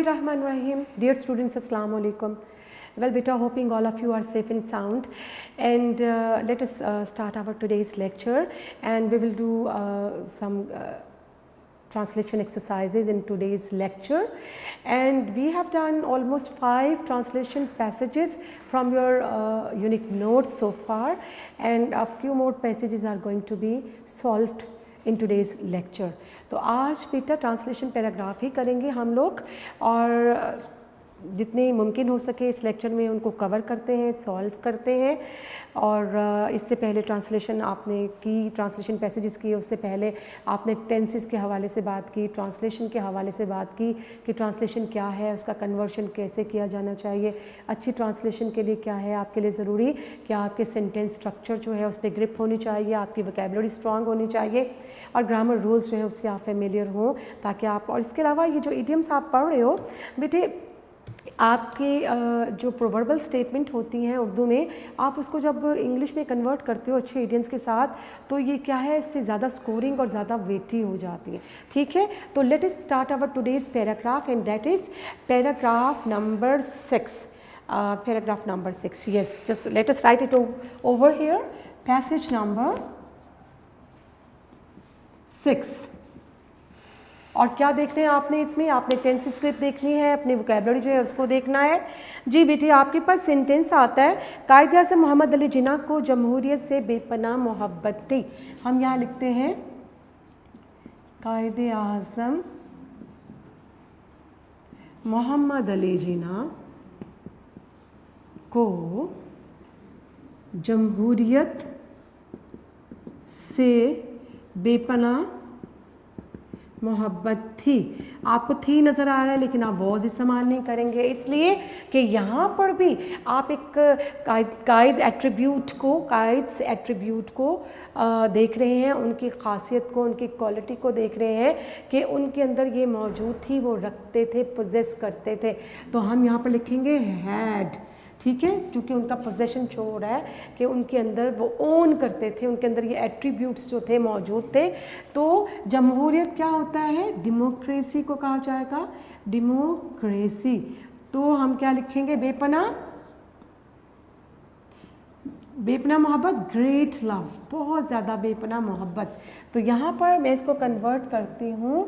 Bismillahirrahmanirrahim. Dear students, Assalamu alaikum. Well, beta, hoping all of you are safe and sound. And let us start our today's lecture, and we will do some translation exercises in today's lecture. And we have done almost 5 translation passages from your unique notes so far, and a few more passages are going to be solved in today's lecture. तो आज बेटा translation paragraph ही करेंगे हम लोग, और जितने मुमकिन हो सके इस लेक्चर में उनको कवर करते हैं, सॉल्व करते हैं. और इससे पहले ट्रांसलेशन आपने की, ट्रांसलेशन पैसेजेस किए, उससे पहले आपने टेंसेस के हवाले से बात की, ट्रांसलेशन के हवाले से बात की कि ट्रांसलेशन क्या है, उसका कन्वर्शन कैसे किया जाना चाहिए, अच्छी ट्रांसलेशन के लिए क्या है आपके लिए ज़रूरी कि आपके सेंटेंस स्ट्रक्चर जो है उस पर ग्रिप होनी चाहिए, आपकी वोकैबुलरी स्ट्रांग होनी चाहिए, और ग्रामर रूल्स जो है उससे आप फेमिलियर हों, ताकि आप, और इसके अलावा ये जो इडियम्स आप पढ़ रहे हो बेटे, आपकी जो प्रोवर्बल स्टेटमेंट होती हैं उर्दू में, आप उसको जब इंग्लिश में कन्वर्ट करते हो अच्छे इडियम्स के साथ, तो ये क्या है, इससे ज़्यादा स्कोरिंग और ज़्यादा वेटी हो जाती है. ठीक है, तो let us start our today's paragraph, and that is paragraph number 6. Paragraph number 6, yes, just let us write it over here. Passage number 6. और क्या देखना है आपने इसमें, आपने टेंस स्क्रिप्ट देखनी है, अपनी वोकैबुलरी जो है उसको देखना है. जी बेटी, आपके पास सेंटेंस आता है, कायद-ए-आज़म मोहम्मद अली जिन्ना को जमहूरियत से बेपनाह मोहब्बत थी. हम यहाँ लिखते हैं कायद-ए-आज़म मोहम्मद अली जिन्ना को जमहूरियत से बेपनाह मोहब्बत थी. आपको थी नज़र आ रहा है, लेकिन आप वॉज इस्तेमाल नहीं करेंगे, इसलिए कि यहाँ पर भी आप एक कायद एट्रीब्यूट को देख रहे हैं, उनकी खासियत को, उनकी क्वालिटी को देख रहे हैं कि उनके अंदर ये मौजूद थी, वो रखते थे, पोजेस करते थे. तो हम यहाँ पर लिखेंगे हैड. ठीक है, क्योंकि उनका पोजेशन शो हो रहा है कि उनके अंदर वो ओन करते थे, उनके अंदर ये एट्रीब्यूट्स जो थे मौजूद थे. तो जमहूरियत क्या होता है, डेमोक्रेसी को कहा जाएगा, डेमोक्रेसी. तो हम क्या लिखेंगे, बेपनाह मोहब्बत, ग्रेट लव, बहुत ज़्यादा बेपनाह मोहब्बत. तो यहाँ पर मैं इसको कन्वर्ट करती हूँ,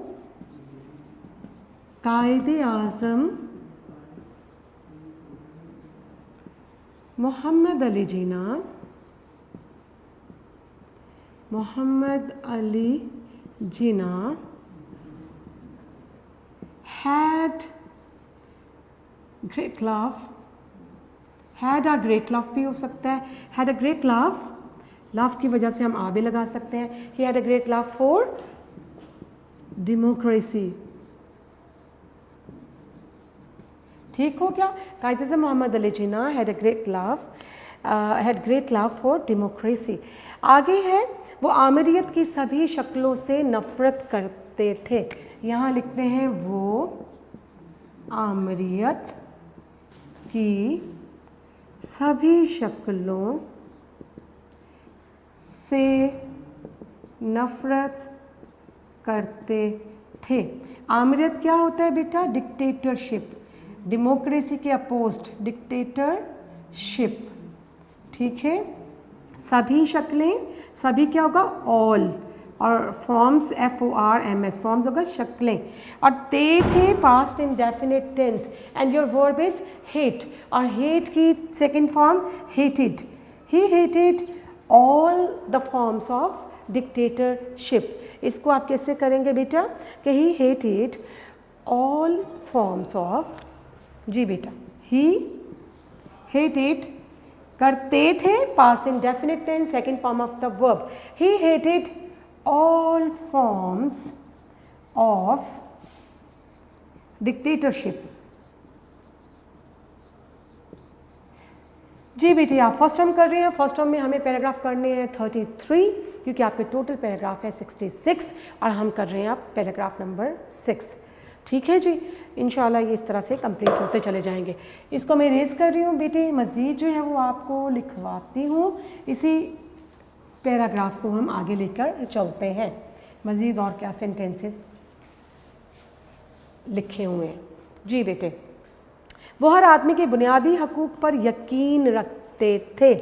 Quaid-e-Azam Mohammad Ali Jinnah had great love, had a great love भी हो सकता है, had a great love, love की वजह से हम आ भी लगा सकते हैं. he had a great love for democracy. ठीक हो क्या, Quaid-e-Azam Mohammad Ali Jinnah had great love for democracy. आगे है, वो आमरीत की सभी शक्लों से नफ़रत करते थे. यहाँ लिखते हैं वो आमरीत की सभी शक्लों से नफ़रत करते थे. आमरीत क्या होता है बेटा, डिक्टेटरशिप. डेमोक्रेसी के अपोस्ट डिक्टेटरशिप. ठीक है, सभी शक्लें, सभी क्या होगा, ऑल, और फॉर्म्स FORMS, फॉर्म्स होगा शक्लें, और ते थे past indefinite tense, and your verb is hate, और हेट की second form hated. He hated all the forms of dictatorship. इसको आप कैसे करेंगे बेटा, कि he hated all forms of, जी बेटा, ही हेटेड, करते थे past indefinite tense, second form of the verb. He hated all forms of dictatorship. जी बेटी, आप फर्स्ट टर्म कर रहे हैं. फर्स्ट टर्म में हमें पैराग्राफ करने हैं 33, क्योंकि आपके टोटल पैराग्राफ है 66, और हम कर रहे हैं आप पैराग्राफ नंबर 6. ठीक है जी, इंशाल्लाह ये इस तरह से कंप्लीट होते चले जाएंगे. इसको मैं रेज़ कर रही हूँ बेटे, मज़ीद जो है वो आपको लिखवाती हूँ. इसी पैराग्राफ को हम आगे लेकर चलते हैं. मज़ीद और क्या सेंटेंसेस लिखे हुए हैं. जी बेटे, वो हर आदमी के बुनियादी हकूक़ पर यकीन रखते थे।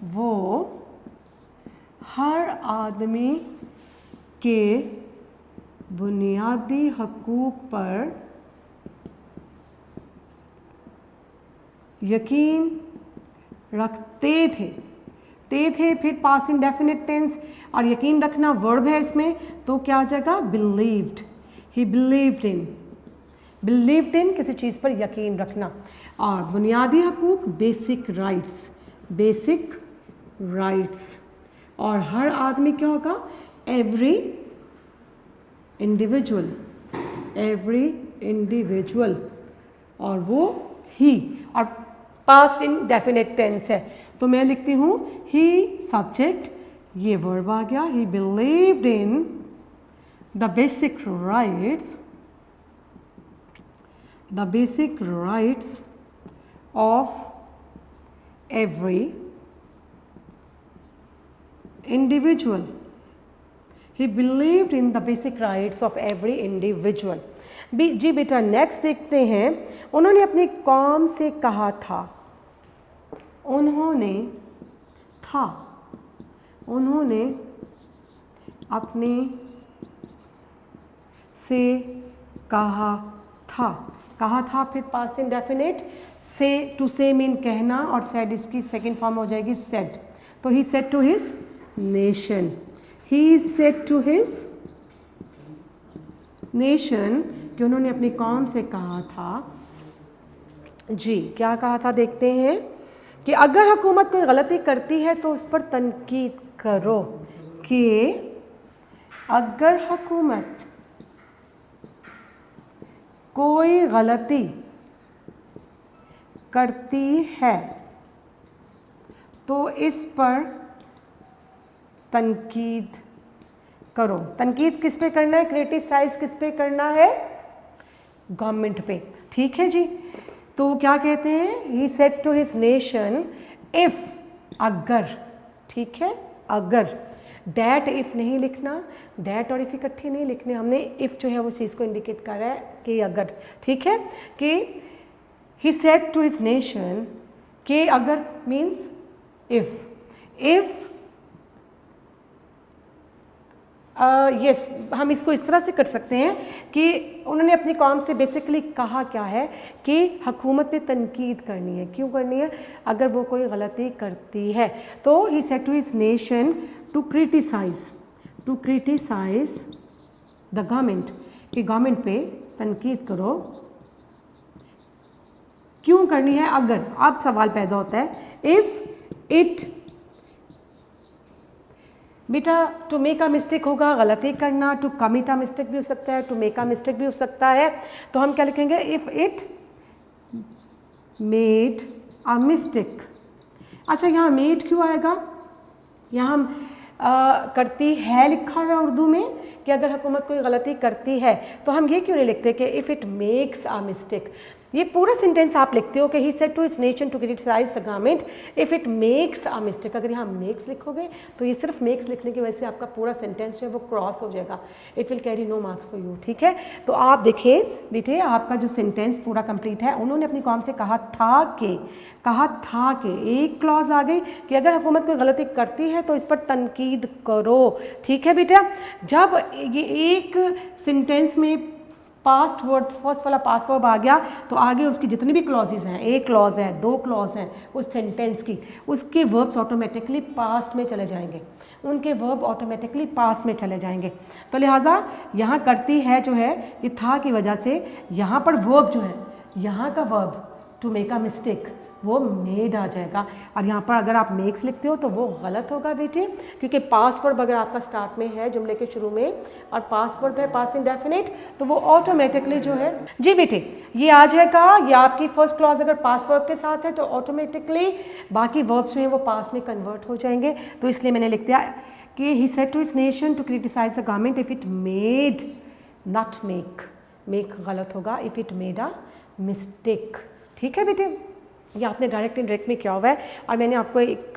वो हर आदमी के बुनियादी हकूक़ पर यकीन रखते थे। थे फिर पास्ट इंडेफिनिट टेंस और यकीन रखना वर्ब है इसमें, तो क्या आ जाएगा? बिलीव्ड। ही बिलीव्ड इन किसी चीज़ पर यकीन रखना। और बुनियादी हकूक़ बेसिक राइट्स। और हर आदमी क्या होगा? Every individual. और वो ही, और पास्ट इंडेफिनिट टेंस है, तो मैं लिखती हूँ ही सब्जेक्ट, ये वर्ब आ गया। He believed in the basic rights of every individual. He believed in the basic rights of every individual. जी बेटा, नेक्स्ट देखते हैं। उन्होंने अपनी कौम से कहा था। उन्होंने अपने से कहा था, फिर पास्ट इंडेफिनिट। से, टू से मीन कहना, और सेड इसकी सेकंड फॉर्म हो जाएगी सेड। तो he said to his nation. कि उन्होंने अपनी कौम से कहा था। जी, क्या कहा था देखते हैं कि अगर हुकूमत कोई गलती करती है तो उस पर तनकीद करो। कि अगर हुकूमत कोई गलती करती है तो इस पर तनकीद करो। तनकीद किस पे करना है? क्रिटिसाइज किस पे करना है? गवर्नमेंट पे। ठीक है जी। तो क्या कहते हैं? He said to his nation, if, अगर, ठीक है, अगर। डैट इफ नहीं लिखना, डैट और इफ इकट्ठे नहीं लिखने, हमने इफ जो है वो चीज़ को इंडिकेट कर रहा है कि अगर। ठीक है, कि he said to his nation, कि अगर मीन्स इफ यस, हम इसको इस तरह से कर सकते हैं कि उन्होंने अपनी कौम से बेसिकली कहा क्या है कि हुकूमत पे तनकीद करनी है। क्यों करनी है? अगर वो कोई गलती करती है। तो he said to his nation to criticise the government, कि गवर्नमेंट पे तनकीद करो। क्यों करनी है? अगर। अब सवाल पैदा होता है, इफ़ इट, बेटा टू मेक अ मिस्टेक होगा, गलती करना। टू कमिट अ मिस्टेक भी हो सकता है, टू मेक अ मिस्टेक भी हो सकता है। तो हम क्या लिखेंगे? If it made a mistake. अच्छा, यहाँ मेड क्यों आएगा? यहाँ हम करती है लिखा हुआ है उर्दू में, कि अगर हुकूमत कोई गलती करती है तो हम ये क्यों नहीं लिखते कि if it makes a mistake. ये पूरा सेंटेंस आप लिखते हो कि he said to his nation to criticise the government if it makes a mistake. अगर यहाँ मेक्स लिखोगे तो ये सिर्फ मेक्स लिखने की वजह से आपका पूरा सेंटेंस जो है वो क्रॉस हो जाएगा। It will carry no marks for you. ठीक है, तो आप देखिए बेटे, आपका जो सेंटेंस पूरा कंप्लीट है। उन्होंने अपनी कौम से कहा था कि एक क्लॉज आ गई कि अगर हुकूमत कोई गलती करती है तो इस पर तनकीद करो। ठीक है बेटा, जब ये एक सेंटेंस में पास्ट वर्ड, फर्स्ट वाला पास्ट वर्ब आ गया तो आगे उसकी जितनी भी क्लॉजेज हैं, एक क्लॉज है, दो क्लॉज हैं उस सेंटेंस की, उसके वर्ब्स ऑटोमेटिकली पास्ट में चले जाएंगे, उनके वर्ब ऑटोमेटिकली पास्ट में चले जाएंगे। तो लिहाजा यहाँ करती है जो है ये था की वजह से यहाँ पर वर्ब जो है, यहाँ का verb to make a mistake वो मेड आ जाएगा। और यहाँ पर अगर आप मेक्स लिखते हो तो वो गलत होगा बेटे, क्योंकि पास्ट वर्ब अगर आपका स्टार्ट में है जुमले के शुरू में और पास्ट वर्ब है पास्ट इंडेफिनिट, तो वो ऑटोमेटिकली जो है, जी बेटे ये आ जाएगा। ये आपकी फर्स्ट क्लॉज अगर पास्ट वर्ब के साथ है तो ऑटोमेटिकली बाकी वर्ब्स जो हैं वो पास्ट में कन्वर्ट हो जाएंगे। तो इसलिए मैंने लिख दिया कि he said to his nation to criticise the government if it made, not make, make गलत होगा, if it made a mistake. ठीक है बेटे, ये आपने डायरेक्ट इनडायरेक्ट में किया हुआ है। और मैंने आपको एक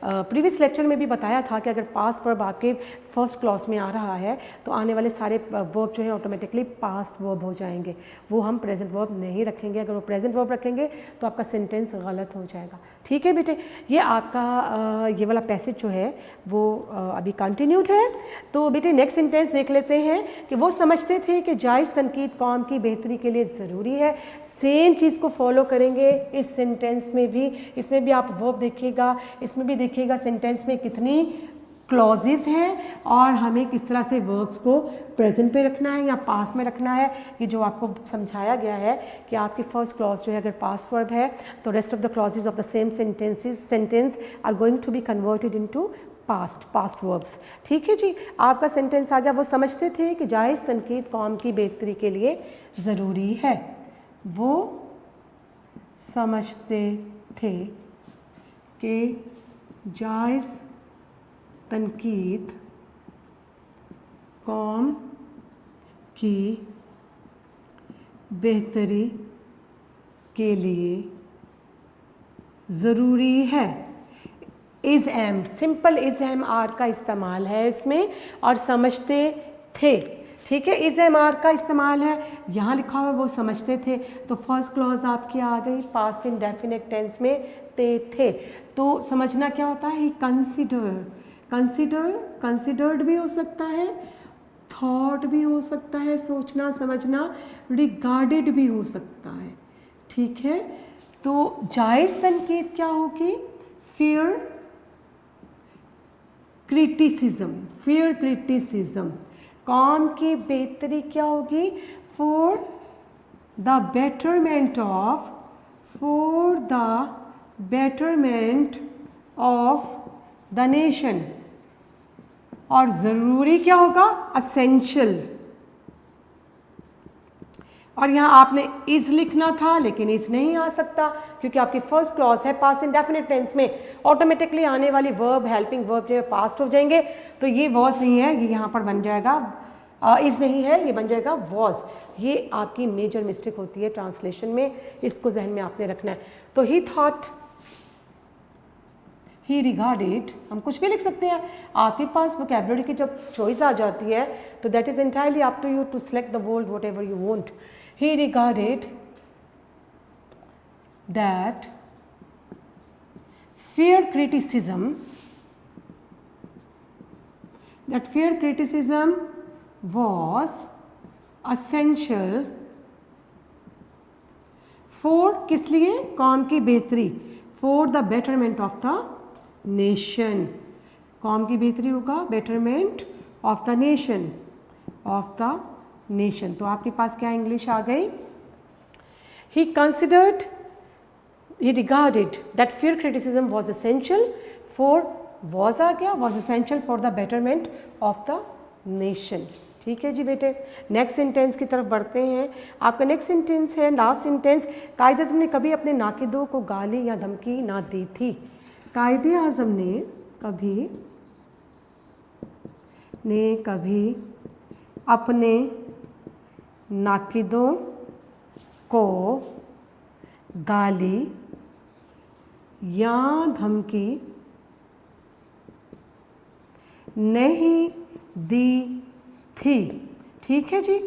प्रीवियस लेक्चर में भी बताया था कि अगर पास्ट वर्ब आपके फर्स्ट क्लॉज में आ रहा है तो आने वाले सारे वर्ब जो हैं ऑटोमेटिकली पास्ट वर्ब हो जाएंगे, वो हम प्रेजेंट वर्ब नहीं रखेंगे। अगर वो प्रेजेंट वर्ब रखेंगे तो आपका सेंटेंस गलत हो जाएगा। ठीक है बेटे, ये आपका ये वाला पैसेज जो है वो अभी कंटिन्यूड है। तो बेटे नेक्स्ट सेंटेंस देख लेते हैं कि वो समझते थे कि जायज़ तनकीद कौम की बेहतरी के लिए ज़रूरी है। सेम चीज़ को फॉलो करेंगे इस सेंटेंस में भी। इसमें भी आप वर्ब देखिएगा, इसमें भी देखिएगा सेंटेंस में कितनी क्लॉजेस हैं और हमें किस तरह से वर्ब्स को प्रेजेंट पे रखना है या पास्ट में रखना है। ये जो आपको समझाया गया है कि आपकी फर्स्ट क्लॉज जो है अगर पास्ट वर्ब है तो rest of the clauses of the same sentence are going to be converted into past verbs. ठीक है जी, आपका सेंटेंस आ गया। वो समझते थे कि जायज़ तनकीद कौम की बेहतरी के लिए ज़रूरी है। वो समझते थे कि जायज़ तनकीद कौम की बेहतरी के लिए ज़रूरी है। Is am, simple is am are का इस्तेमाल है इसमें और समझते थे। ठीक है, इज़ एम आर का इस्तेमाल है, यहाँ लिखा हुआ है वो समझते थे। तो फर्स्ट क्लॉज आपकी आ गई पास्ट इंडेफिनिट टेंस में थे। तो समझना क्या होता है, कंसिडर्ड भी हो सकता है, थॉट भी हो सकता है, सोचना समझना, रिगार्डेड भी हो सकता है। ठीक है, तो जायज़ तनकीद क्या होगी, फेयर क्रिटिसिज्म। कौम की बेहतरी क्या होगी, for the betterment of the nation. और ज़रूरी क्या होगा, असेंशियल। और यहाँ आपने इज़ लिखना था लेकिन इज़ नहीं आ सकता क्योंकि आपकी फर्स्ट क्लॉज है पास्ट इंडेफिनिट टेंस में। ऑटोमेटिकली आने वाली वर्ब हेल्पिंग वर्ब जो है पास्ट हो जाएंगे। तो ये वॉज नहीं है, ये यहाँ पर बन जाएगा इज़ नहीं है, ये बन जाएगा वॉज। ये आपकी मेजर मिस्टेक होती है ट्रांसलेशन में, इसको जहन में आपने रखना है। तो ही थॉट, ही रिगार्डेड, हम कुछ भी लिख सकते हैं। आपके पास वोकैबुलरी की जब चॉइस आ जाती है तो that is entirely up to you to select the word whatever you want. He regarded that fair criticism was essential for किस लिए, कौम की बेहतरी, for the betterment of the nation। कौम की बेहतरी होगा betterment of the nation, तो आपके पास क्या इंग्लिश आ गई, he regarded that fair criticism was essential for, was आ गया, was essential for the betterment of the nation। ठीक है जी बेटे, नेक्स्ट सेंटेंस की तरफ बढ़ते हैं। आपका नेक्स्ट सेंटेंस है लास्ट सेंटेंस, कायदे आज़म ने कभी अपने नाकिदों को गाली या धमकी ना दी थी। कायदे आज़म ने कभी अपने नाकिदों को गाली या धमकी नहीं दी थी। ठीक है जी,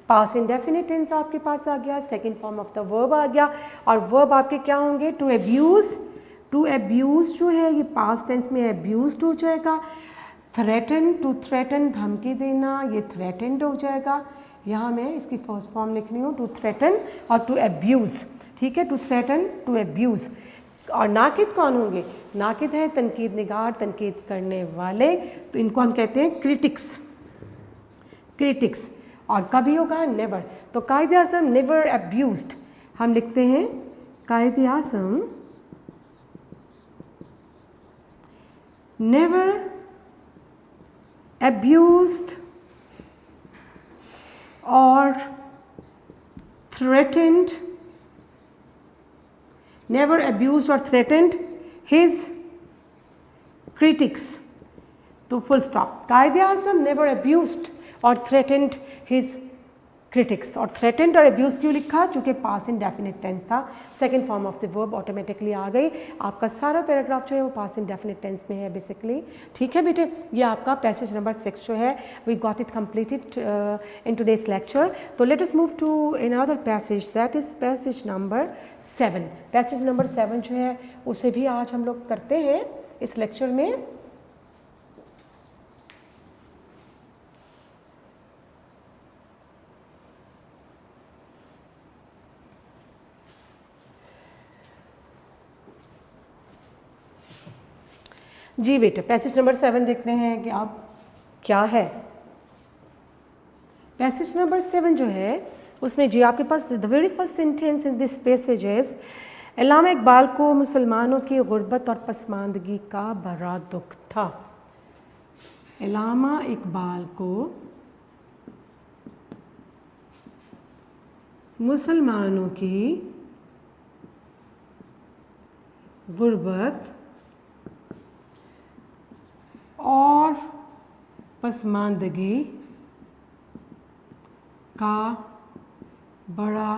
पास्ट इंडेफिनिट टेंस आपके पास आ गया, second form of the verb आ गया। और वर्ब आपके क्या होंगे, टू एब्यूज़ जो है ये पास्ट टेंस में एब्यूज्ड हो जाएगा। टू थ्रेटन धमकी देना, ये थ्रेटेंड हो जाएगा। यहाँ मैं इसकी फर्स्ट फॉर्म लिख रही हूँ, टू थ्रेटन और टू एब्यूज़। ठीक है, टू थ्रेटन, टू एब्यूज़। और नाकिद कौन होंगे, नाकिद हैं तनकीद निगार, तनकीद करने वाले, तो इनको हम कहते हैं क्रिटिक्स। और कभी होगा नेवर। तो कायदे आज़म नेवर एब्यूज्ड, हम लिखते हैं Quaid-e-Azam never abused or threatened his critics। तो full stop, Quaid-e-Azam never abused और threatened his क्रिटिक्स। और थ्रेटेंड और अब्यूज़ क्यों लिखा? क्योंकि पास इंडेफिनिट टेंस था, second form of the verb automatically आ गई। आपका सारा पैराग्राफ जो है वो पास इंडेफिनिट टेंस में है बेसिकली। ठीक है बेटे, ये आपका पैसेज नंबर 6 जो है we got it completed in today's lecture. तो let us move to another passage, that is passage number 7। Passage number 7 जो है उसे भी आज हम लोग करते हैं इस लेक्चर में। जी बेटा, पैसेज नंबर 7 देखते हैं कि आप क्या है। पैसेज नंबर 7 जो है उसमें जी आपके पास the very first sentence in this passage is, Allama Iqbal को मुसलमानों की गुर्बत और पसमानदगी का बड़ा दुख था। अल्लामा इकबाल को मुसलमानों की गुर्बत और पसमानदगी का बड़ा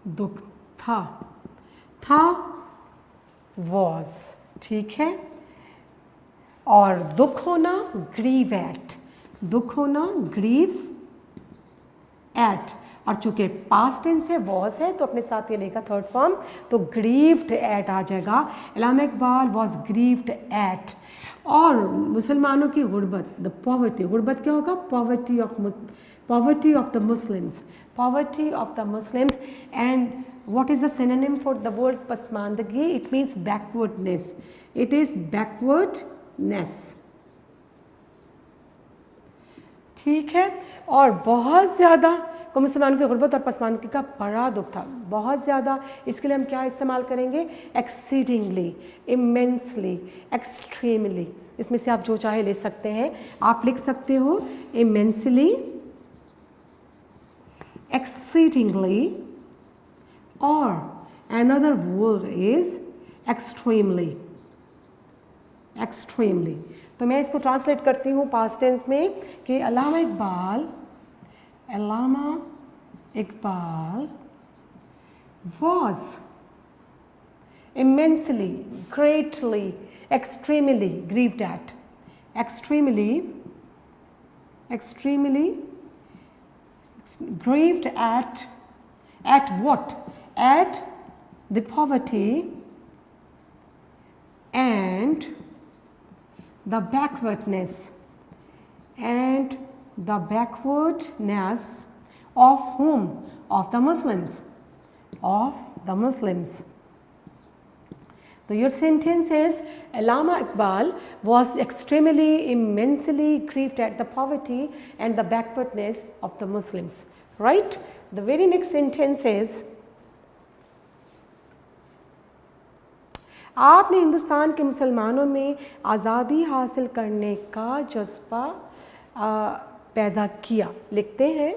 दुख था। वॉज, ठीक है। और दुख होना ग्रीव एट, दुख होना ग्रीव एट, और चूंकि पास्ट टेंस है वॉज है तो अपने साथ ये लेगा थर्ड फॉर्म, तो ग्रीव्ड एट आ जाएगा। Allama Iqbal was grieved at. और मुसलमानों की गुर्बत, द पॉवर्टी, गुर्बत क्या होगा? Poverty of the Muslims, poverty of the Muslims. And what is the synonym for the word पसमानदगी? It means backwardness, it is backwardness, ठीक है। और बहुत ज़्यादा को मुसलमानों की गुर्बत और पसमानदगी का बड़ा दुख था, बहुत ज़्यादा। इसके लिए हम क्या इस्तेमाल करेंगे? Exceedingly, immensely, extremely. इसमें से आप जो चाहे ले सकते हैं। आप लिख सकते हो इमेंसली, एक्सीडिंगली, और another word is extremely, extremely. तो मैं इसको ट्रांसलेट करती हूँ पास्ट टेंस में कि अल्लामा Iqbal was immensely, greatly, extremely grieved at, extremely grieved at what? At the poverty and the backwardness of whom? Of the Muslims, of the Muslims. So your sentence is, Allama Iqbal was extremely, immensely grieved at the poverty and the backwardness of the Muslims, right? The very next sentence is, आपने हिंदुस्तान के मुसलमानों में आज़ादी हासिल करने का जज्बा पैदा किया। लिखते हैं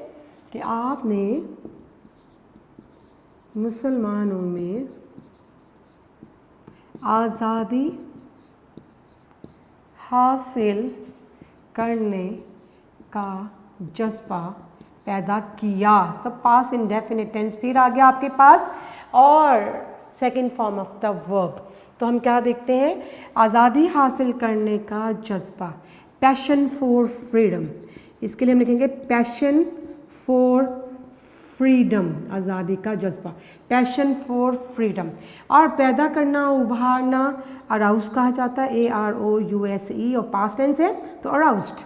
कि आपने मुसलमानों में आज़ादी हासिल करने का जज्बा पैदा किया। सब पास इंडेफिनिट टेंस फिर आ गया आपके पास, और second form of the verb. तो हम क्या देखते हैं? आज़ादी हासिल करने का जज्बा, पैशन फॉर फ्रीडम। इसके लिए हम लिखेंगे पैशन फॉर फ्रीडम, आज़ादी का जज्बा, पैशन फॉर फ्रीडम। और पैदा करना, उभारना, अराउज कहा जाता है, AROUSE, और पास्ट टेंस है तो अराउज्ड।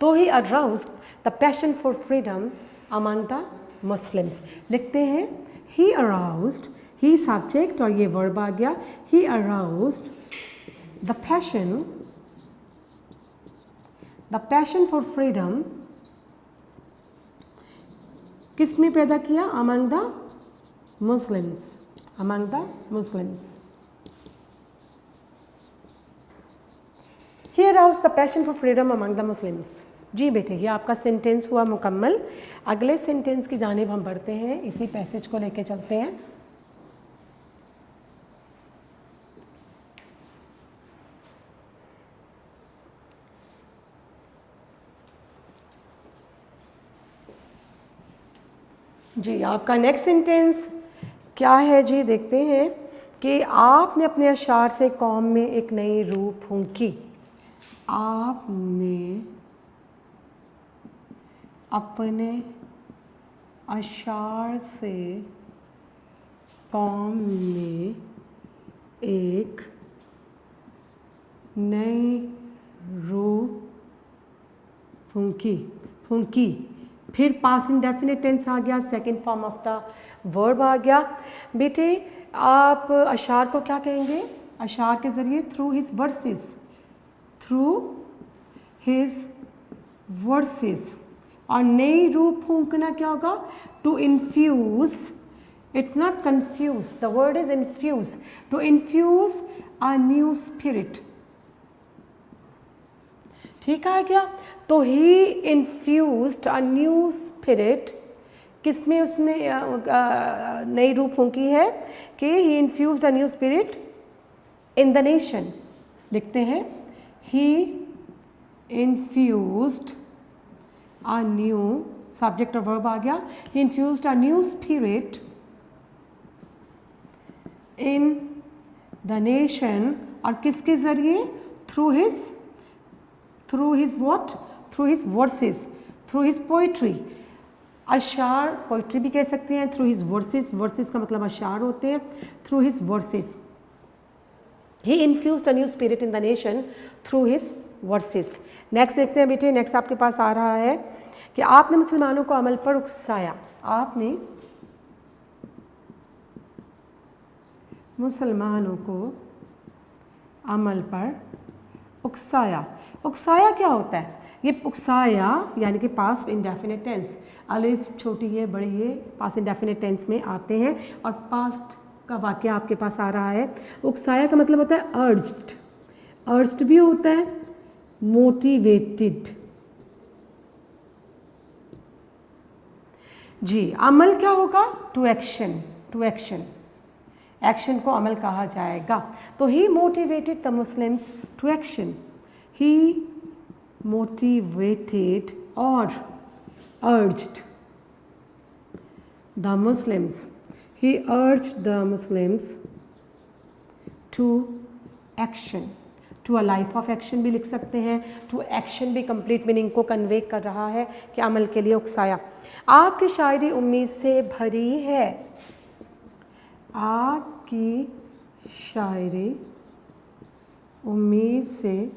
तो he aroused the passion for freedom among the Muslims. लिखते हैं ही अराउज्ड, ही सब्जेक्ट और ये वर्ब आ गया, he aroused the passion for freedom. किस में पैदा किया? Among the Muslims, among the Muslims. He aroused the passion for freedom among the Muslims. जी बेटे, ये आपका सेंटेंस हुआ मुकम्मल। अगले सेंटेंस की जानिब हम बढ़ते हैं, इसी पैसेज को लेके चलते हैं। जी, आपका नेक्स्ट सेंटेंस क्या है जी, देखते हैं कि आपने अपने अशार से कौम में एक नई रूह फूंकी। आपने अपने अशार से कौम में एक नई रूह फूंकी। फूंकी, फिर पास्ट इंडेफिनिट टेंस आ गया, second form of the verb आ गया। बेटे आप अशार को क्या कहेंगे? अशार के ज़रिए through his verses, through his verses. और नई रूह फूंकना क्या होगा? To infuse, it's not confuse, the word is infuse, to infuse a new spirit। ठीक है क्या? तो he infused a new spirit, किसमें उसने नई रूह फूंकी है कि he infused a new spirit in the nation। लिखते हैं he infused a new, subject और verb आ गया, he infused a new spirit in the nation. और किसके ज़रिए? Through his what? Through his verses, through his poetry. अशार poetry भी कह सकते हैं, थ्रू हिज वर्सेस, वर्सेस का मतलब अशार होते हैं, through his verses. He infused a new spirit in the nation through his versus. Next देखते हैं बेटे, नेक्स्ट आपके पास आ रहा है कि आपने मुसलमानों को अमल पर उकसाया। आपने मुसलमानों को अमल पर उकसाया। उकसाया क्या होता है? ये उकसाया यानी कि पास्ट इंडेफिनिट टेंस, अलिफ छोटी है बड़ी है पास्ट इंडेफिनिट टेंस में आते हैं। और पास्ट का वाक्य आपके पास आ रहा है। उकसाया का मतलब होता है अर्ज्ड, अर्ज्ड भी होता है मोटिवेटेड। जी, अमल क्या होगा? To action, to action, action को अमल कहा जाएगा। तो he motivated the Muslims to action, he motivated और urged the Muslims, he urged the Muslims to action, to a life of action भी लिख सकते हैं, टू एक्शन भी कंप्लीट मीनिंग को कन्वे कर रहा है कि अमल के लिए उकसाया। आपकी शायरी उम्मीद से भरी है। आपकी शायरी उम्मीद से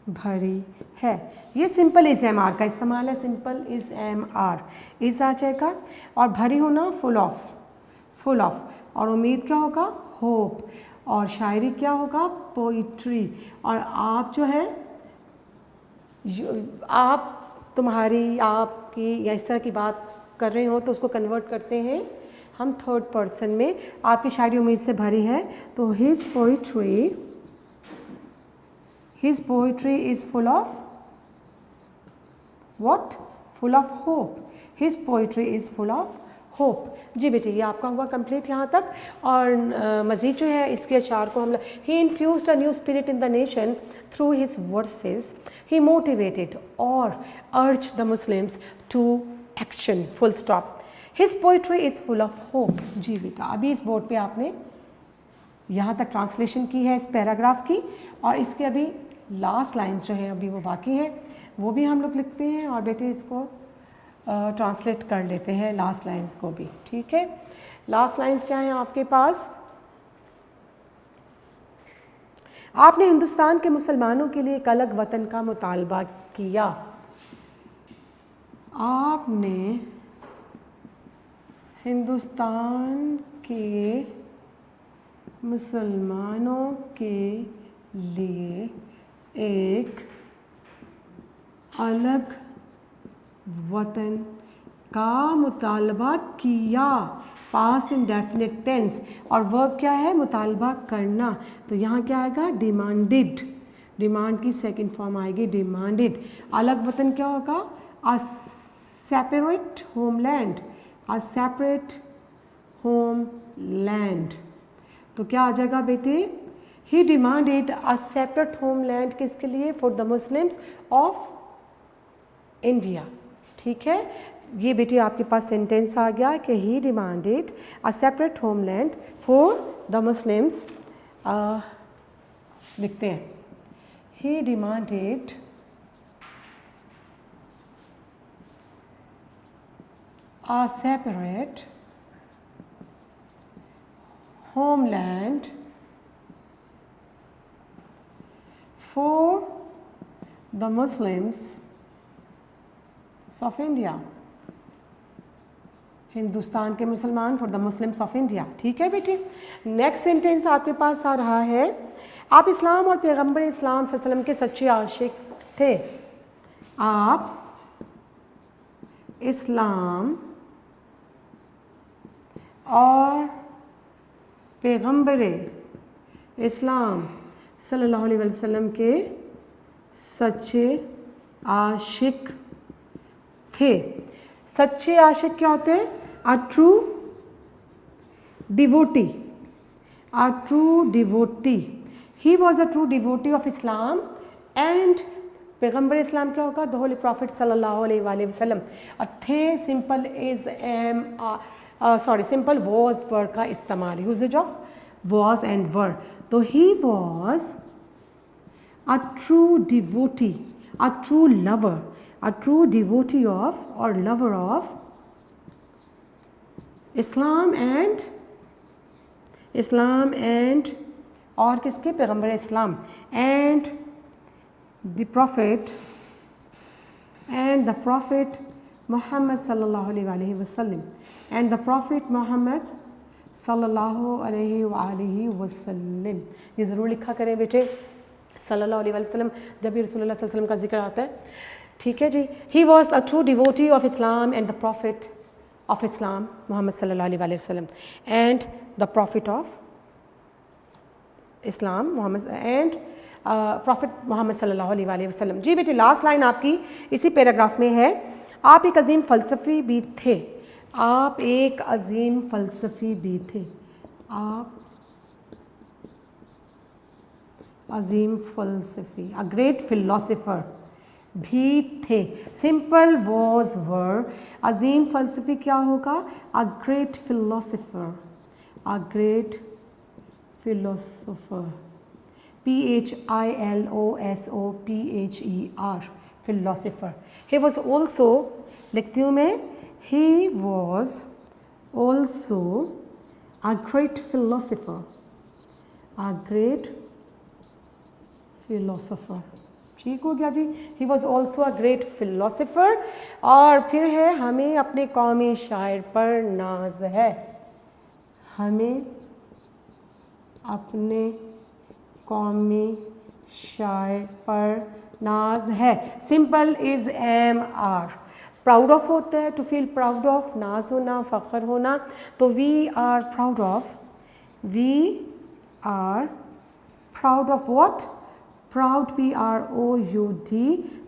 भरी है। ये सिंपल इज़ एम आर का इस्तेमाल है, simple is am are, is आ जाएगा। और भरी होना फुल ऑफ, फुल ऑफ। और उम्मीद क्या होगा? होप। और शायरी क्या होगा? पोइट्री। और आप जो है आप, तुम्हारी, आपकी या इस तरह की बात कर रहे हो तो उसको कन्वर्ट करते हैं हम थर्ड पर्सन में। आपकी शायरी उम्मीद से भरी है तो his poetry is full of what? Full of hope. His poetry is full of hope. जी बेटे, ये आपका हुआ कंप्लीट यहाँ तक। और मज़ीद जो है इसके अशार को हम लोग, he infused a new spirit in the nation through his verses, he motivated और urge the Muslims to action, full stop. His poetry is full of hope. जी बेटा, अभी इस बोर्ड पे आपने यहाँ तक ट्रांसलेशन की है इस पैराग्राफ की, और इसके अभी लास्ट लाइंस जो हैं अभी वो बाकी हैं, वो भी हम लोग लिखते हैं और बेटे इसको ट्रांसलेट कर लेते हैं लास्ट लाइंस को भी। ठीक है, लास्ट लाइंस क्या हैं आपके पास? आपने हिंदुस्तान के मुसलमानों के लिए एक अलग वतन का मुतालबा किया। आपने हिंदुस्तान के मुसलमानों के लिए एक अलग वतन का मुतालबा किया, पास्ट इंडेफिनिट टेंस। और वर्ब क्या है? मुतालबा करना। तो यहाँ क्या आएगा? डिमांडेड। डिमांड की सेकंड फॉर्म आएगी डिमांडेड। अलग वतन क्या होगा? अ सेपरेट होमलैंड, अ सेपरेट होमलैंड। तो क्या आ जाएगा बेटे? ही डिमांडेड अ सेपरेट होमलैंड किसके लिए? For the Muslims of India. ठीक है, ये बेटी आपके पास सेंटेंस आ गया कि he demanded a separate homeland for the Muslims. लिखते हैं he demanded a separate homeland for the Muslims of India। Hindustan के मुसलमान for the Muslims of India. ठीक है बेटी। नेक्स्ट सेंटेंस आपके पास आ रहा है आप इस्लाम और पैगंबर इस्लाम सल्लल्लाहु अलैहि वसल्लम के सच्चे आशिक थे। आप इस्लाम और पैगंबर इस्लाम सल्लल्लाहु अलैहि वसल्लम के सच्चे आशिक थे। सच्चे आशिक क्या होते हैं? अ true devotee, a true devotee. He was a true devotee of Islam and पैगंबर इस्लाम क्या होगा? द होली प्रॉफिट सल्लल्लाहु अलैहि वसल्लम। थे simple is am simple was were का इस्तेमाल, uses of was and were. तो he was a true devotee, a true lover, a true devotee of or lover of Islam and और किसके? पैगंबर इस्लाम and the prophet Muhammad sallallahu alaihi wasallam and the prophet Muhammad sallallahu alaihi wasallam। ये ज़रूर लिखा करें बेटे सल्लल्लाहु अलैहि वसल्लम जब भी रसूलुल्लाह सल्लल्लाहु अलैहि वसल्लम का जिक्र आता है। ठीक है जी। He was a true devotee of Islam and the prophet of Islam Muhammad सल्लल्लाहु अलैहि वसल्लम and the prophet of Islam Muhammad and prophet Muhammad सल्लल्लाहु अलैहि वसल्लम। जी बेटे लास्ट लाइन आपकी इसी पैराग्राफ में है आप एक अजीम फ़लसफ़ी भी थे। आप एक अजीम फ़लसफ़ी भी थे। आप अजीम फ़लसफ़ी, अ ग्रेट फ़िलोसोफर भी थे। सिंपल वॉज वर। अजीम फ़लसफ़ी क्या होगा? A great philosopher, a great philosopher, PHILOSOPHER, philosopher. He was also, लिखती हूँ मैं, he was also a great philosopher, a great philosopher. ठीक हो गया जी। He was also a great philosopher. और फिर है हमें अपने कौमी शायर पर नाज है। हमें अपने कौमी शायर पर नाज है। Simple is am are. Proud of होता है टू फील प्राउड ऑफ, नाज होना, फ़ख्र होना। तो we are proud of, we are proud of what? Proud, P-R-O-U-D,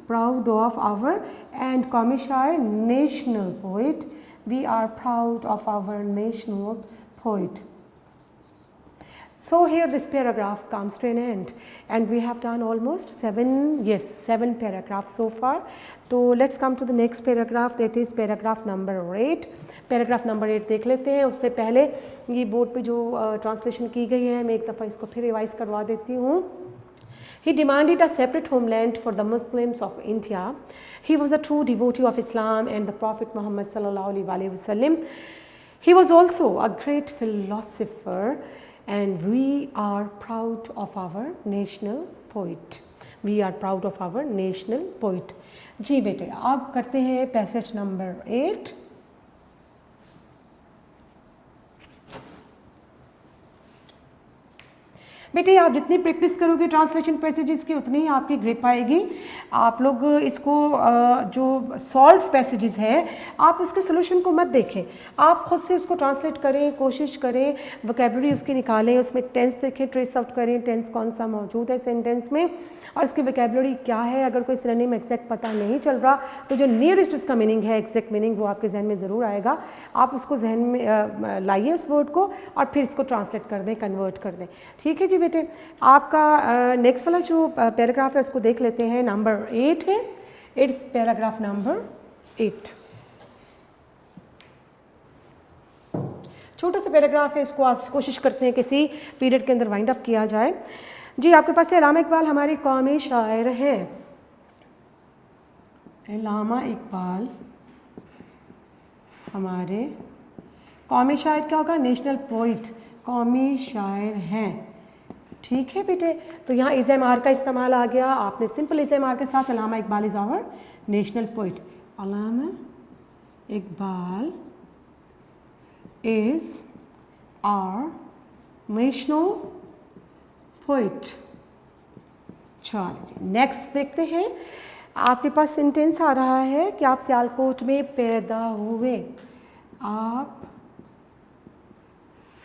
proud of our, and कौमी शायर national poet, we are proud of our national poet। So here this paragraph comes to an end and we have done almost 7 paragraphs so far। तो let's come to the next paragraph, that is paragraph number 8। Paragraph number 8 देख लेते हैं। उससे पहले ये board पे जो translation की गई है मैं एक दफ़ा इसको फिर रिवाइज़ करवा देती हूँ। He demanded a separate homeland for the Muslims of India. He was a true devotee of Islam and the Prophet Muhammad sallallahu alaihi wasallam. He was also a great philosopher and we are proud of our national poet. We are proud of our national poet। जी बेटे अब करते हैं passage number 8। बेटे आप जितनी practice करोगे translation passages की उतनी ही आपकी ग्रिप आएगी। आप लोग इसको जो सॉल्व पैसेजेस हैं आप उसके सोल्यूशन को मत देखें, आप खुद से उसको ट्रांसलेट करें, कोशिश करें, वोकैबुलरी उसकी निकालें, उसमें टेंस देखें, ट्रेस आउट करें टेंस कौन सा मौजूद है सेंटेंस में और इसकी वोकैबुलरी क्या है। अगर कोई सिनोनिम एग्जैक्ट पता नहीं चल रहा तो जो नियरेस्ट उसका मीनिंग है, एग्जैक्ट मीनिंग, वो आपके जहन में ज़रूर आएगा। आप उसको जहन में लाइए उस वर्ड को और फिर इसको ट्रांसलेट कर दें, कन्वर्ट कर दें। ठीक है जी बेटे। आपका नेक्स्ट वाला जो पैराग्राफ है उसको देख लेते हैं, नंबर 8 है। It's paragraph number 8। छोटा सा पैराग्राफ है, इसको आज कोशिश करते हैं किसी पीरियड के अंदर वाइंड अप किया जाए। जी आपके पास अल्लामा इकबाल हमारे कौमी शायर हैं। अल्लामा इकबाल हमारे कौमी शायर क्या होगा? नेशनल पोइट, कौमी शायर हैं। ठीक है बेटे, तो यहाँ इज़-एम-आर का इस्तेमाल आ गया। आपने सिंपल इज़-एम-आर के साथ Allama Iqbal is our national poet. Allama Iqbal is our national poet. चलिए नेक्स्ट देखते हैं। आपके पास सेंटेंस आ रहा है कि आप सियालकोट में पैदा हुए। आप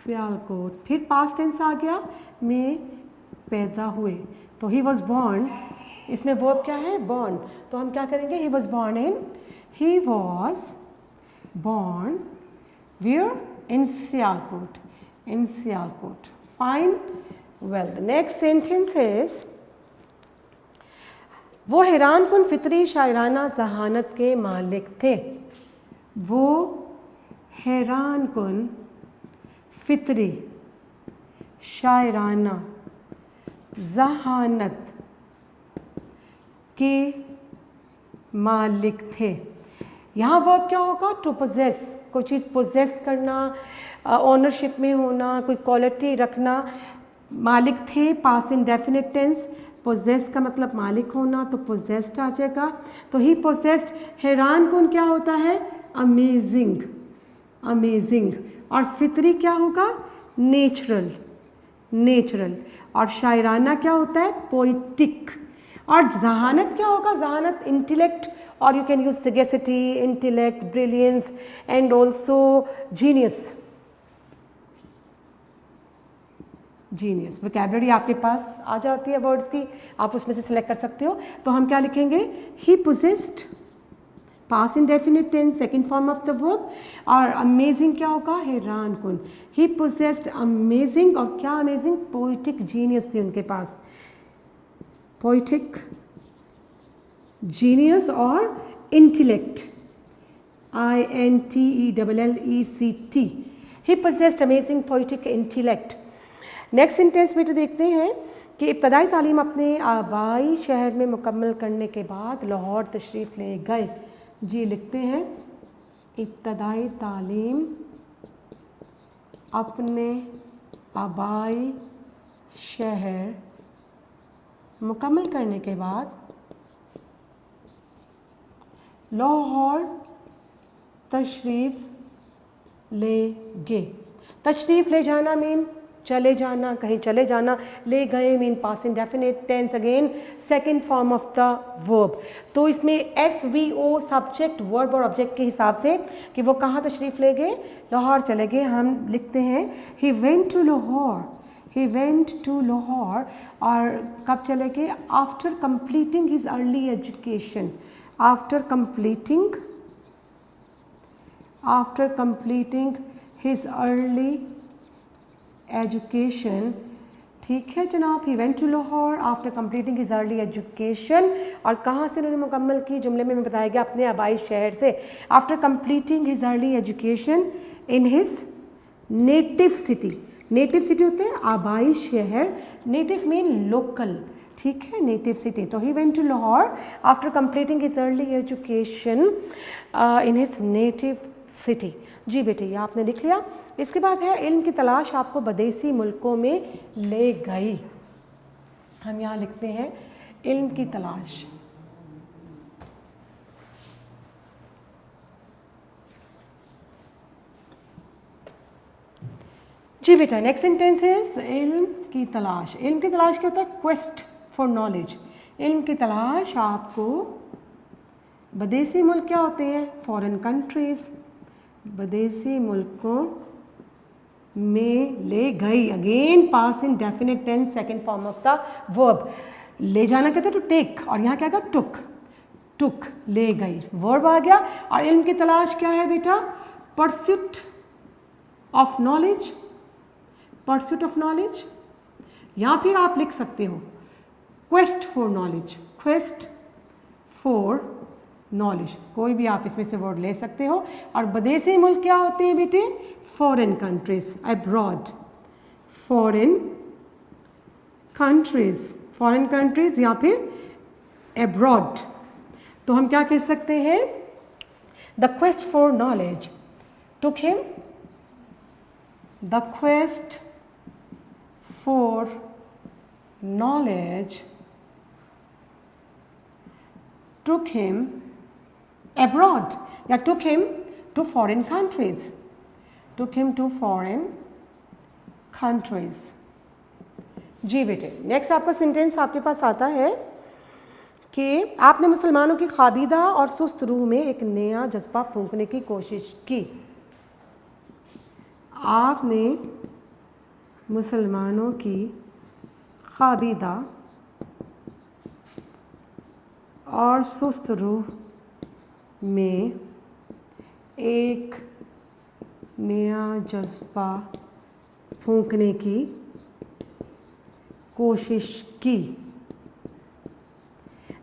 सियालकोट, फिर पास्ट टेंस आ गया, में पैदा हुए, तो ही वॉज बॉर्न। इसमें वर्ब क्या है? बॉर्न। तो हम क्या करेंगे? He was born in, he was born where? In Sialkot, in Sialkot. Fine, well the next sentence is वो हैरान कुन फितरी शायराना जहानत के मालिक थे। वो हैरान कुन फितरी शायराना जहानत के मालिक थे। यहाँ वर्ब क्या होगा? टू पोजेस, कोई चीज़ पोजेस करना, ओनरशिप में होना, कोई क्वालिटी रखना। मालिक थे, पास इन डेफिनेट टेंस। पोजेस का मतलब मालिक होना, तो पोजेस्ड आ जाएगा। तो ही पोजेस्ड। हैरान कुन क्या होता है? Amazing, amazing. और फितरी क्या होगा? Natural, natural. और शायराना क्या होता है? पोइटिक। और जहानत क्या होगा? जहानत इंटेलेक्ट, और you can use sagacity, intellect, brilliance and also genius. Genius vocabulary आपके पास आ जाती है वर्ड्स की, आप उसमें से सिलेक्ट कर सकते हो। तो हम क्या लिखेंगे? He possessed, past indefinite tense, second form of the verb. और अमेजिंग क्या होगा? हैरान कुन। ही पोजेस्ड अमेजिंग, और क्या अमेजिंग? पोइटिक जीनियस थी उनके पास, पोइटिक जीनियस और intellect, INTELLECT। He possessed amazing poetic intellect. Next sentence बेटे देखते हैं कि इब्तदाई तालीम अपने आबाई शहर में मुकम्मल करने के बाद लाहौर तशरीफ़ ले गए। जी लिखते हैं, इब्तदाई तालीम अपने आबाई शहर मुकम्मल करने के बाद लाहौर तशरीफ़ ले गए। तशरीफ़ ले जाना मीन चले जाना, कहीं चले जाना। ले गए mean past indefinite tense, again second form of the verb. तो इसमें SVO सब्जेक्ट वर्ब और ऑब्जेक्ट के हिसाब से कि वो कहाँ तशरीफ़ ले गए? लाहौर चले गए। हम लिखते हैं he went to Lahore, he went to Lahore. और कब चले गए? After completing his early education, after completing his early education. ठीक है जनाब, he went to Lahore after completing his early education. और कहाँ से उन्होंने मुकम्मल की? जुमले में बताया गया अपने आबाई शहर से। After completing his early education in his native city. Native city होते हैं आबाई शहर, नेटिव मीन लोकल। ठीक है, नेटिव सिटी। तो he went to Lahore after completing his early education in his native city. जी बेटे ये आपने लिख लिया। इसके बाद है इल्म की तलाश आपको बदेसी मुल्कों में ले गई। हम यहाँ लिखते हैं इल्म की तलाश। जी बेटा नेक्स्ट सेंटेंस इज इल्म की तलाश। इल्म की तलाश क्या होता है? Quest for knowledge. इल्म की तलाश आपको बदेसी मुल्क क्या होते हैं? Foreign countries. बदेसी मुल्कों में ले गई, again past indefinite tense, second form of the verb. ले जाना कहते हैं टू टेक, और यहाँ क्या होगा? टुक, टुक ले गई, वर्ब आ गया। और इल्म की तलाश क्या है बेटा? Pursuit of knowledge, pursuit of knowledge. या फिर आप लिख सकते हो quest for knowledge, quest for knowledge, कोई भी आप इसमें से वर्ड ले सकते हो। और विदेशी मुल्क क्या होते हैं बेटे? Foreign countries, abroad, foreign countries, foreign countries या फिर अब्रॉड। तो हम क्या कह सकते हैं? The quest for knowledge took him, the quest for knowledge took him abroad या took him to foreign countries, took him to foreign countries। जी बेटे, नेक्स्ट आपका सेंटेंस आपके पास आता है कि आपने मुसलमानों की ख़ाबीदा और सुस्त रूह में एक नया जज्बा फूंकने की कोशिश की। आपने मुसलमानों की ख़ाबीदा और सुस्त रूह में एक नया जज्बा फूंकने की कोशिश की।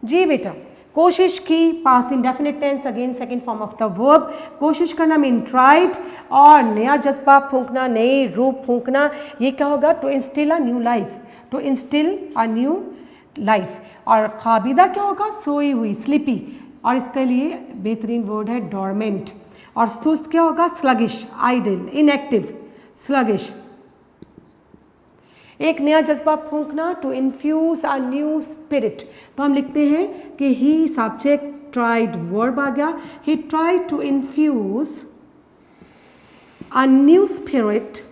जी बेटा, कोशिश की, past indefinite tense, again second form of the verb. कोशिश करना मीन ट्राइड, और नया जज्बा फूंकना, नई रूप फूंकना, ये क्या होगा? To instil a new life, to instil a new life. और ख़ाबीदा क्या होगा? सोई हुई, स्लीपी, और इसके लिए बेहतरीन वर्ड है डॉर्मेंट। और सुस्त क्या होगा? Sluggish, idle, inactive, sluggish. एक नया जज्बा फूंकना, to infuse a new spirit. तो हम लिखते हैं कि ही सब्जेक्ट, ट्राइड वर्ब आ गया, he tried to infuse a new spirit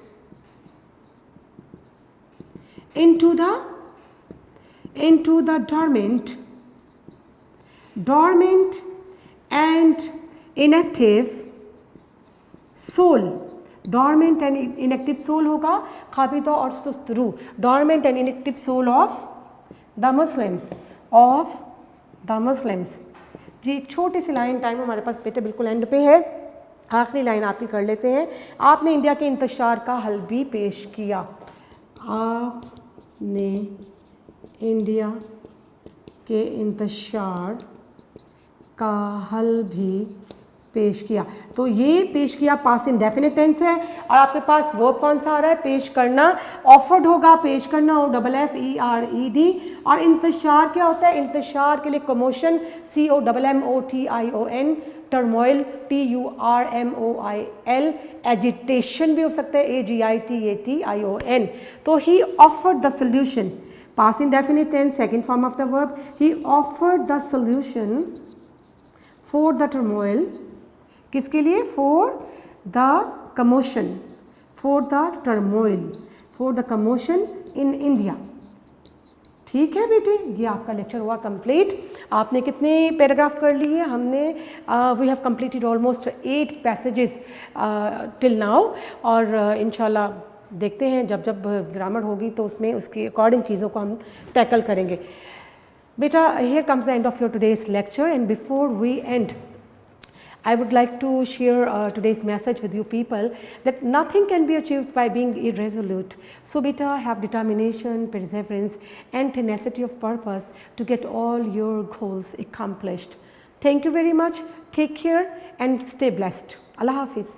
into the dormant and inactive soul। dormant and inactive soul होगा ख़ाबीदा और सुस्त रूह, dormant and inactive soul of the Muslims। जी एक छोटी सी लाइन, टाइम हमारे पास बेटे बिल्कुल एंड पे है, आखिरी लाइन आपकी कर लेते हैं। आपने इंडिया के इंतशार का हल भी पेश किया। आपने इंडिया के इंतशार का हल भी पेश किया। तो ये पेश किया पास्ट इंडेफिनिट टेंस है, और आपके पास वर्ब कौन सा आ रहा है? पेश करना। ऑफर्ड होगा, पेश करना, OFFERED। और इंतशार क्या होता है? इंतशार के लिए commotion, COMMOTION, turmoil, TURMOIL, agitation भी हो सकता है, AGITATION। तो ही offered the solution, past indefinite tense, second form of the verb, he offered the solution for the turmoil। किसके लिए? for the commotion, for the turmoil, for the commotion in India। ठीक है बेटे, ये आपका लेक्चर हुआ complete. आपने कितने पैराग्राफ कर लिए? हमने we have completed almost 8 passages till now, और इंशाल्लाह देखते हैं जब जब ग्रामर होगी तो उसमें उसके अकॉर्डिंग चीज़ों को हम टैकल करेंगे। बेटा, here comes the end of your today's lecture, and before we end I would like to share today's message with you people, that nothing can be achieved by being irresolute. So beta, have determination, perseverance and tenacity of purpose to get all your goals accomplished. Thank you very much. Take care and stay blessed. Allah Hafiz.